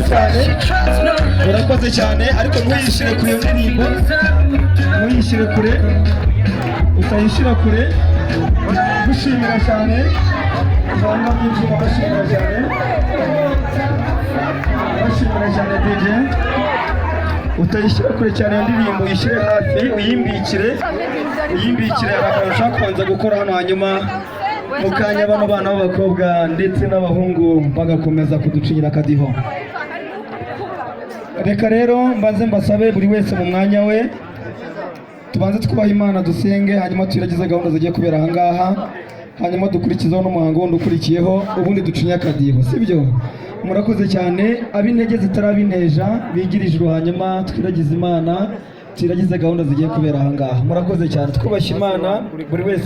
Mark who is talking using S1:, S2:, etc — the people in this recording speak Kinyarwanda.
S1: cyane urakoze cyane ariko ntuyishire kure ndirimbo ntuyishire kure utayishira kure gushimira cyane cyangwa byinshi bashimira cyane DJ utayishyira kure cyane ndirimbo uyishyire hafi uyimbikire arakarusha kubanza gukora hano hanyuma mukanya bano bana b'abakobwa ndetse n'abahungu bagakomeza kuducinyira akadiho. Reka rero mbanze mbasabe buri wese mu mwanya we tubanze twubaha Imana dusenge hanyuma tuyiragize gahunda zigiye kubera aha ngaha hanyuma dukurikizaho n'umuhango wundi ukurikiyeho ubundi ducinye akadiho sibyo. Murakoze cyane ab'intege zitarabinteja bigirijwe hanyuma twiragize Imana tuyiragize gahunda zigiye kubera aha ngaha. Murakoze cyane twubashye Imana buri wese